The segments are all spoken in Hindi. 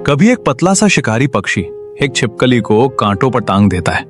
कभी एक पतला सा शिकारी पक्षी एक छिपकली को कांटों पर टांग देता है।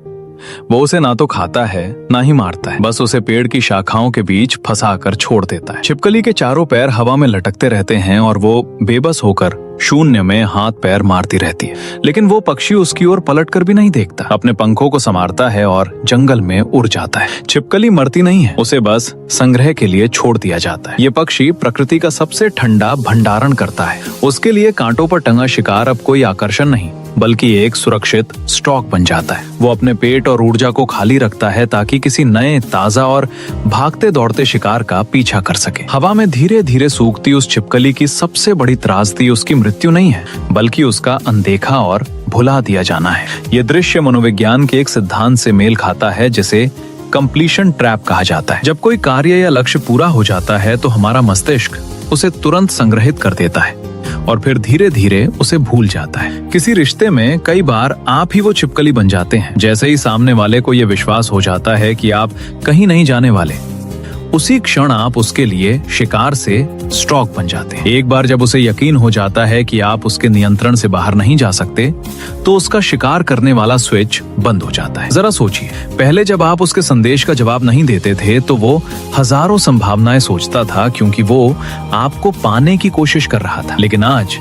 वो उसे ना तो खाता है ना ही मारता है, बस उसे पेड़ की शाखाओं के बीच फंसाकर छोड़ देता है। छिपकली के चारों पैर हवा में लटकते रहते हैं और वो बेबस होकर शून्य में हाथ पैर मारती रहती है, लेकिन वो पक्षी उसकी ओर पलटकर भी नहीं देखता। अपने पंखों को संवारता है और जंगल में उड़ जाता है। छिपकली मरती नहीं है, उसे बस संग्रह के लिए छोड़ दिया जाता है। ये पक्षी प्रकृति का सबसे ठंडा भंडारण करता है। उसके लिए कांटों पर टंगा शिकार अब कोई आकर्षण नहीं, बल्कि एक सुरक्षित स्टॉक बन जाता है। वो अपने पेट और ऊर्जा को खाली रखता है ताकि किसी नए, ताजा और भागते दौड़ते शिकार का पीछा कर सके। हवा में धीरे धीरे सूखती उस छिपकली की सबसे बड़ी त्रासदी उसकी मृत्यु नहीं है, बल्कि उसका अनदेखा और भुला दिया जाना है। ये दृश्य मनोविज्ञान के एक सिद्धांत से मेल खाता है, जिसे कंप्लीशन ट्रैप कहा जाता है। जब कोई कार्य या लक्ष्य पूरा हो जाता है तो हमारा मस्तिष्क उसे तुरंत संग्रहित कर देता है और फिर धीरे धीरे उसे भूल जाता है। किसी रिश्ते में कई बार आप ही वो छिपकली बन जाते हैं। जैसे ही सामने वाले को ये विश्वास हो जाता है कि आप कहीं नहीं जाने वाले, उसी क्षण आप उसके लिए शिकार से स्टॉक बन जाते हैं। एक बार जब उसे यकीन हो जाता है कि आप उसके नियंत्रण से बाहर नहीं जा सकते, तो उसका शिकार करने वाला स्विच बंद हो जाता है। जरा सोचिए, पहले जब आप उसके संदेश का जवाब नहीं देते थे तो वो हजारों संभावनाएं सोचता था, क्योंकि वो आपको पाने की कोशिश कर रहा था। लेकिन आज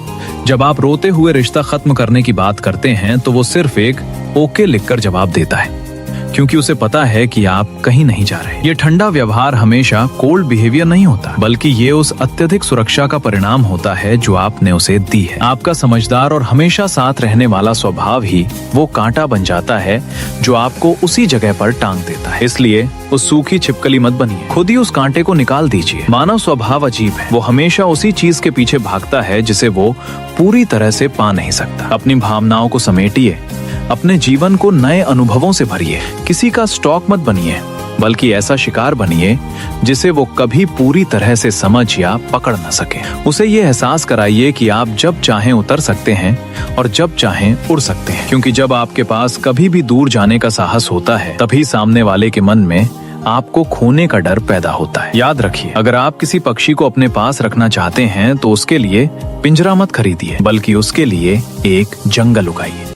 जब आप रोते हुए रिश्ता खत्म करने की बात करते हैं तो वो सिर्फ एक ओके लिखकर जवाब देता है, क्योंकि उसे पता है कि आप कहीं नहीं जा रहे। ये ठंडा व्यवहार हमेशा कोल्ड बिहेवियर नहीं होता, बल्कि ये उस अत्यधिक सुरक्षा का परिणाम होता है जो आपने उसे दी है। आपका समझदार और हमेशा साथ रहने वाला स्वभाव ही वो कांटा बन जाता है जो आपको उसी जगह पर टांग देता है। इसलिए उस सूखी छिपकली मत बनिए, खुद ही उस कांटे को निकाल दीजिए। मानव स्वभाव अजीब है, वो हमेशा उसी चीज के पीछे भागता है जिसे वो पूरी तरह से पा नहीं सकता। अपनी भावनाओं को समेटिए, अपने जीवन को नए अनुभवों से भरिए। किसी का स्टॉक मत बनिए, बल्कि ऐसा शिकार बनिए जिसे वो कभी पूरी तरह से समझ या पकड़ न सके। उसे ये एहसास कराइए कि आप जब चाहें उतर सकते हैं और जब चाहें उड़ सकते हैं, क्योंकि जब आपके पास कभी भी दूर जाने का साहस होता है, तभी सामने वाले के मन में आपको खोने का डर पैदा होता है। याद रखिए, अगर आप किसी पक्षी को अपने पास रखना चाहते हैं तो उसके लिए पिंजरा मत खरीदिए, बल्कि उसके लिए एक जंगल उगाइए।